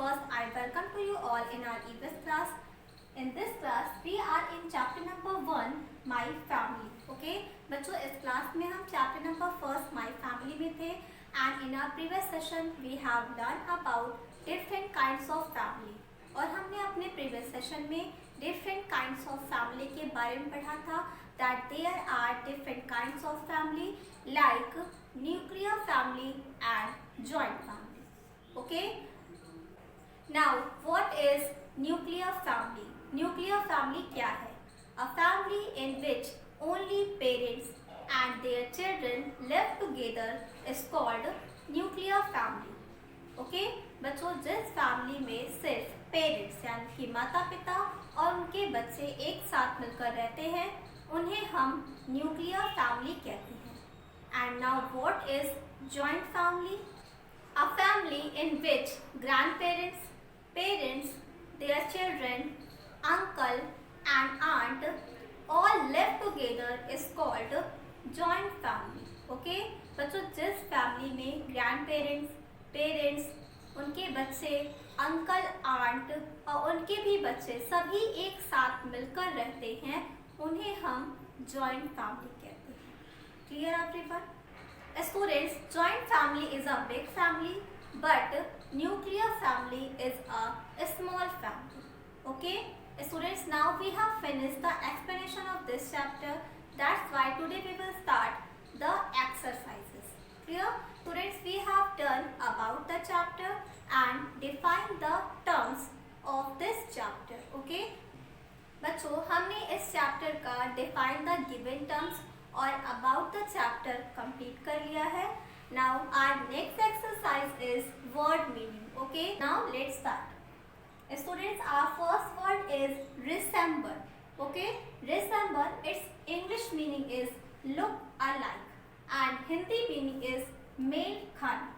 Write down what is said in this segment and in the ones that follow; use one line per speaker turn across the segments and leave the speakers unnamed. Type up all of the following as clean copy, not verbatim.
First, I welcome to you all in our EVS class. In this class, we are in chapter number 1, My Family. Okay, बच्चों इस class में हम chapter number 1, My Family में थे. And in our previous session, we have learned about different kinds of family. और हमने अपने previous session में different kinds of family के बारे में पढ़ा था. That there are different kinds of family like nuclear family and joint family. Okay. Now, what is nuclear family? Nuclear family क्या है? A family in which only parents and their children live together is called nuclear family. Okay? बच्चों जिस family में सिर्फ parents यानी कि माता पिता और उनके बच्चे एक साथ मिलकर रहते हैं उन्हें हम न्यूक्लियर फैमिली कहते हैं. And now what is joint family? A family in which grandparents, parents, their children, uncle and aunt all live together is called joint family. Okay? बच्चों जिस फैमिली में ग्रैंड पेरेंट्स, पेरेंट्स, उनके बच्चे, uncle, aunt और उनके भी बच्चे सभी एक साथ मिलकर रहते हैं उन्हें हम जॉइंट फैमिली कहते हैं. Clear everyone? Students, joint family is a big family, but nuclear family is a small family. Okay, students, now we have finished the explanation of this chapter. That's why today we will start the exercises. Clear? Students, we have done about the chapter and defined the terms of this chapter. Okay, बच्चों हमने इस chapter का define the given terms और about the chapter complete कर लिया है. Now our next exercise is word meaning. Okay, now let's start. Students, our first word is resemble. Okay, resemble, its English meaning is look alike and Hindi meaning is मेल खाना.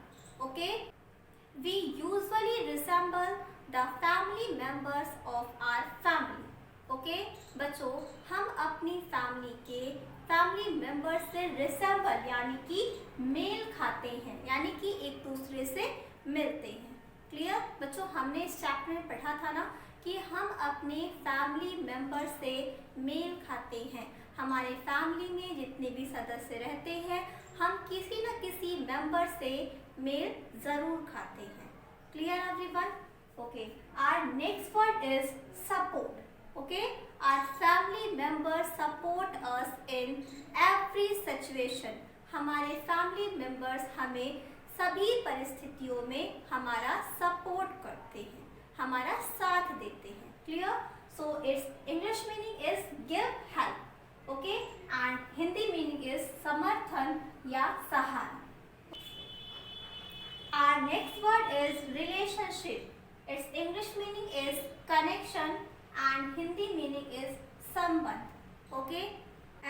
Okay, we usually resemble the family members of our family. Okay, बच्चों हम अपनी family के family member से resemble यानी कि mail खाते हैं यानी कि एक दूसरे से मिलते हैं. क्लियर? बच्चों हमने इस चैप्टर में पढ़ा था ना कि हम अपने फैमिली मेंबर से मेल खाते हैं. हमारे फैमिली में जितने भी सदस्य रहते हैं हम किसी न किसी मेंबर से मेल जरूर खाते हैं. Clear everyone? Okay, our next word is support. Okay, our family members support us in every situation. हमारे family members हमें सभी परिस्थितियों में हमारा सपोर्ट करते हैं, हमारा साथ देते हैं. Clear? So its English meaning is give help. Okay, and Hindi meaning is समर्थन या सहारा. Our next word is relationship. Its English meaning is connection and Hindi meaning is संबंध. Okay,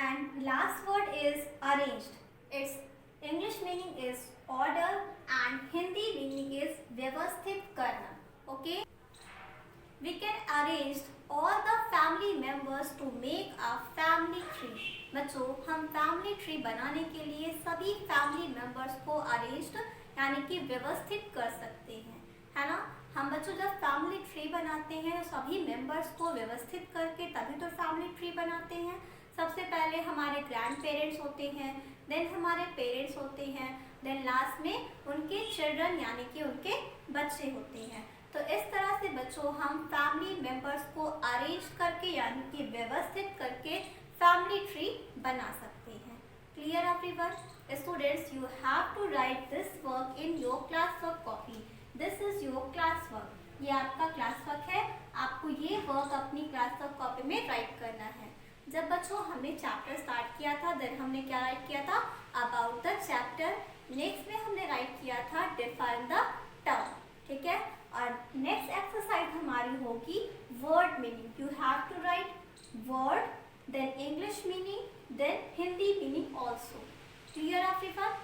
and last word is arranged. Its English meaning is order and Hindi meaning is व्यवस्थित करना. Okay, we can arrange all the family members to make a family tree. बच्चों हम family tree बनाने के लिए सभी family members को arranged यानी कि व्यवस्थित कर सकते हैं, है ना. हम बच्चों जब फैमिली ट्री बनाते हैं तो सभी मेंबर्स को व्यवस्थित करके तभी तो फैमिली ट्री बनाते हैं. सबसे पहले हमारे ग्रैंड पेरेंट्स होते हैं, देन हमारे पेरेंट्स होते हैं, देन लास्ट में उनके चिल्ड्रन यानी कि उनके बच्चे होते हैं. तो इस तरह से बच्चों हम फैमिली मेंबर्स को अरेंज करके यानी कि व्यवस्थित करके फैमिली ट्री बना सकते हैं. Clear everyone? Students, you have to write this work in your class work copy. This is your class work. ये आपका क्लास वर्क है. आपको ये वर्क अपनी क्लास वर्क कॉपी में राइट करना है. जब बच्चों हमने चैप्टर स्टार्ट किया था देन हमने क्या राइट किया था? About the chapter. नेक्स्ट में हमने राइट किया था डिफाइन द टर्म. ठीक है, और नेक्स्ट एक्सरसाइज हमारी होगी word meaning. You have to write word, then English meaning, then Hindi meaning also. Clear everyone?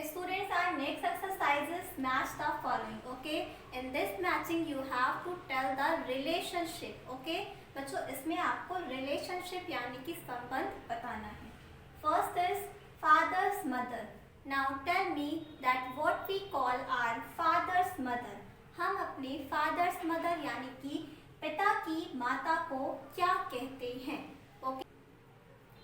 Students, our next exercise is match the following. Okay, in this matching you have to tell the relationship. Okay, बच्चों इसमें आपको relationship यानी कि संबंध बताना है. First is father's mother. Now tell me that what we call our father's mother. हम अपने फादर्स मदर यानी कि पिता की माता को क्या कहते हैं। ओके,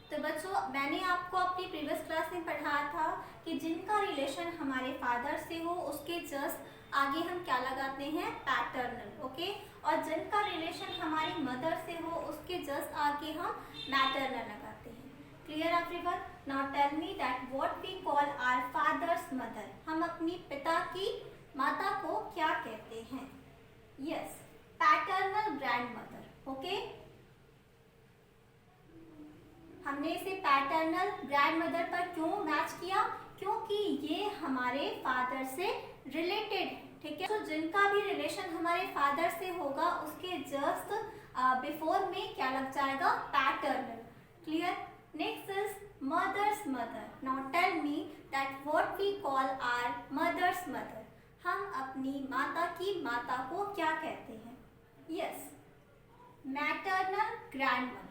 तो बच्चों मैंने आपको अपनी प्रीवियस क्लास में पढ़ाया था कि जिनका रिलेशन हमारे फादर से हो उसके जस्ट आगे हम क्या लगाते हैं, पैटर्नल। ओके, और जिनका रिलेशन हमारी मदर से हो उसके जस्ट आगे हम मैटरनल लगाते हैं। Clear everyone? Now tell me that what we call our father's mother. हम अपनी पिता की माता को क्या कहते हैं? Yes, paternal grandmother. ओके, हमने इसे पैटर्नल ग्रैंडमदर पर क्यों मैच किया? क्योंकि ये हमारे फादर से रिलेटेड है। ठीक है, तो जिनका भी रिलेशन हमारे फादर से होगा उसके जस्ट बिफोर में क्या लग जाएगा, paternal. Clear? Next is mother's mother. Now tell me that what we call our mother's mother. हम अपनी माता की माता को क्या कहते हैं? Yes, maternal grandmother.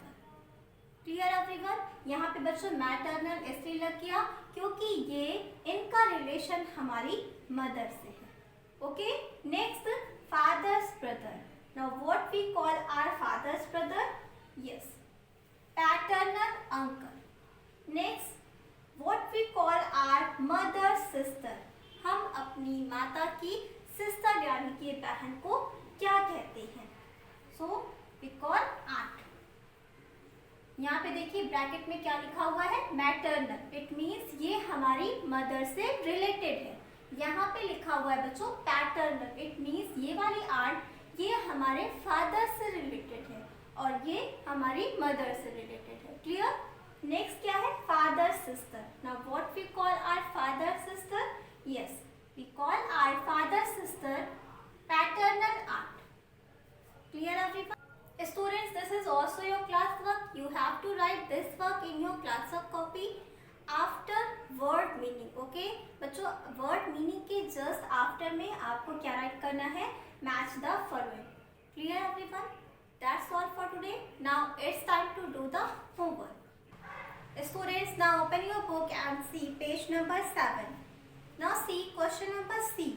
Clear everyone? यहाँ पे बच्चों मैटरनल इसलिए लग गया क्योंकि ये इनका रिलेशन हमारी मदर से है। Okay, next father's brother. Now what we call our father's brother? Yes, paternal uncle. Next what we call our mother sister. हम अपनी माता की सिस्टर यानी कि बहन को क्या कहते हैं? So we call aunt. यहाँ पे देखिए ब्रैकेट में क्या लिखा हुआ है, मैटरनल। इट मीन्स ये हमारी मदर से रिलेटेड है। यहाँ पे लिखा हुआ है बच्चों पैटर्नल। इट मीन्स ये वाली आंट ये हमारे फादर से रिलेटेड है और ये हमारी मदर से रिलेटेड है। क्लियर? नेक्स्ट क्या है, father sister. Now what we call our father sister? Yes, we call our father sister paternal aunt. Clear everyone? Students, this is also your class work. You have to write this work in your class work copy after word meaning. Okay? बच्चों word meaning के just after में आपको क्या write करना है, match the following. Clear everyone? That's all for today. Now it's time to do the homework. Students, now open your book and see page number 7. Now see question number C.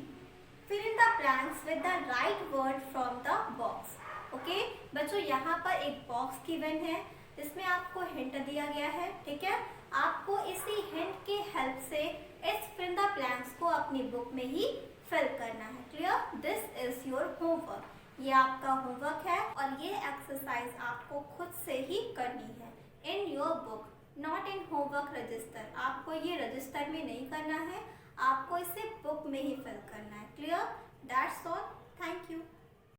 Fill in the blanks with the right word from the box. Okay बच्चों, यहाँ पर एक box given है जिसमें आपको hint दिया गया है। ठीक है, आपको इसी हिंट के हेल्प से इस फिल इन द ब्लैंक्स को अपनी बुक में ही फिल करना है। Clear? This is your homework. ये आपका होमवर्क है और ये एक्सरसाइज आपको खुद से ही करनी है in your book, not in homework register. आपको ये रजिस्टर में नहीं करना है, आपको इसे बुक में ही फिल करना है। Clear? That's all. Thank you.